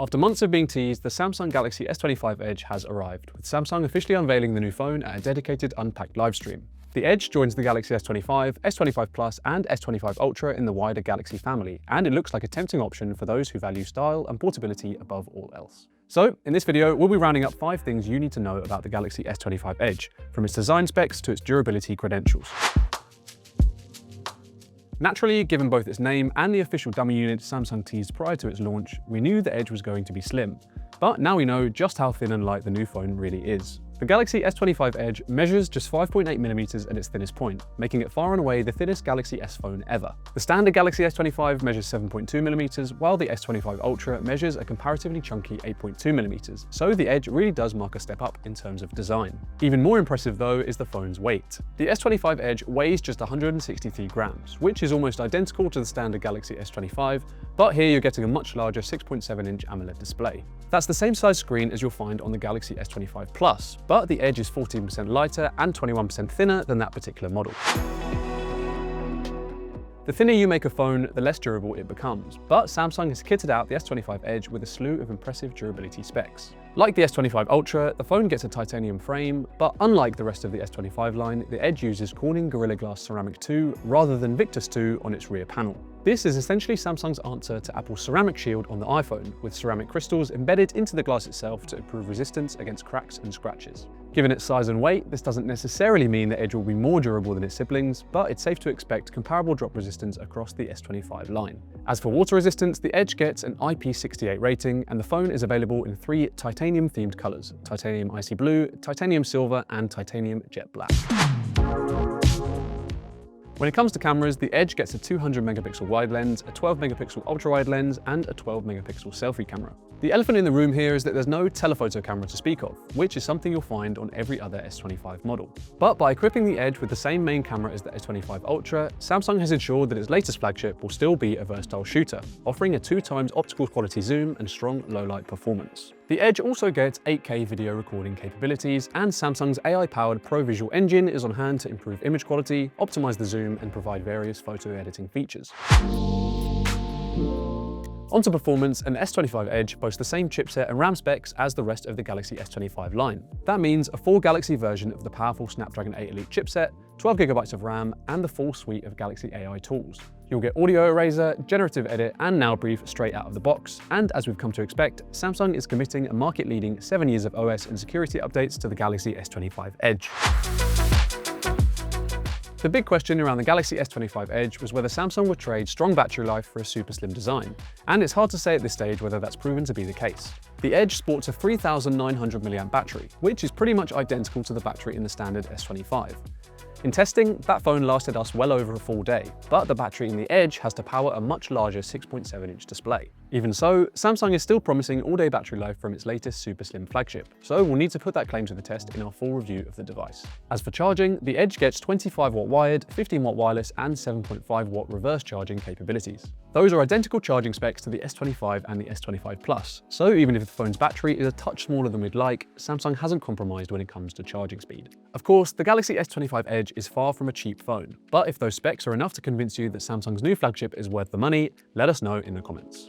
After months of being teased, the Samsung Galaxy S25 Edge has arrived, with Samsung officially unveiling the new phone at a dedicated Unpacked livestream. The Edge joins the Galaxy S25, S25 Plus and S25 Ultra in the wider Galaxy family, and it looks like a tempting option for those who value style and portability above all else. So, in this video, we'll be rounding up 5 things you need to know about the Galaxy S25 Edge, from its design specs to its durability credentials. Naturally, given both its name and the official dummy unit Samsung teased prior to its launch, we knew the Edge was going to be slim. But now we know just how thin and light the new phone really is. The Galaxy S25 Edge measures just 5.8mm at its thinnest point, making it far and away the thinnest Galaxy S phone ever. The standard Galaxy S25 measures 7.2mm, while the S25 Ultra measures a comparatively chunky 8.2mm, so the Edge really does mark a step up in terms of design. Even more impressive though is the phone's weight. The S25 Edge weighs just 163 grams, which is almost identical to the standard Galaxy S25, but here you're getting a much larger 6.7-inch AMOLED display. That's the same size screen as you'll find on the Galaxy S25 Plus, but the Edge is 14% lighter and 21% thinner than that particular model. The thinner you make a phone, the less durable it becomes, but Samsung has kitted out the S25 Edge with a slew of impressive durability specs. Like the S25 Ultra, the phone gets a titanium frame, but unlike the rest of the S25 line, the Edge uses Corning Gorilla Glass Ceramic 2 rather than Victus 2 on its rear panel. This is essentially Samsung's answer to Apple's Ceramic Shield on the iPhone, with ceramic crystals embedded into the glass itself to improve resistance against cracks and scratches. Given its size and weight, this doesn't necessarily mean the Edge will be more durable than its siblings, but it's safe to expect comparable drop resistance across the S25 line. As for water resistance, the Edge gets an IP68 rating, and the phone is available in 3 titanium-themed colors: titanium icy blue, titanium silver, and titanium jet black. When it comes to cameras, the Edge gets a 200-megapixel wide lens, a 12-megapixel ultra-wide lens, and a 12-megapixel selfie camera. The elephant in the room here is that there's no telephoto camera to speak of, which is something you'll find on every other S25 model. But by equipping the Edge with the same main camera as the S25 Ultra, Samsung has ensured that its latest flagship will still be a versatile shooter, offering a 2x optical quality zoom and strong low-light performance. The Edge also gets 8K video recording capabilities, and Samsung's AI-powered Pro Visual Engine is on hand to improve image quality, optimize the zoom, and provide various photo editing features. Onto performance, and the S25 Edge boasts the same chipset and RAM specs as the rest of the Galaxy S25 line. That means a full Galaxy version of the powerful Snapdragon 8 Elite chipset, 12GB of RAM, and the full suite of Galaxy AI tools. You'll get Audio Eraser, Generative Edit, and Now Brief straight out of the box, and as we've come to expect, Samsung is committing a market-leading 7 years of OS and security updates to the Galaxy S25 Edge. The big question around the Galaxy S25 Edge was whether Samsung would trade strong battery life for a super slim design, and it's hard to say at this stage whether that's proven to be the case. The Edge sports a 3,900 mAh battery, which is pretty much identical to the battery in the standard S25. In testing, that phone lasted us well over a full day, but the battery in the Edge has to power a much larger 6.7-inch display. Even so, Samsung is still promising all-day battery life from its latest super slim flagship, so we'll need to put that claim to the test in our full review of the device. As for charging, the Edge gets 25-watt wired, 15-watt wireless, and 7.5-watt reverse charging capabilities. Those are identical charging specs to the S25 and the S25 Plus, so even if the phone's battery is a touch smaller than we'd like, Samsung hasn't compromised when it comes to charging speed. Of course, the Galaxy S25 Edge is far from a cheap phone, but if those specs are enough to convince you that Samsung's new flagship is worth the money, let us know in the comments.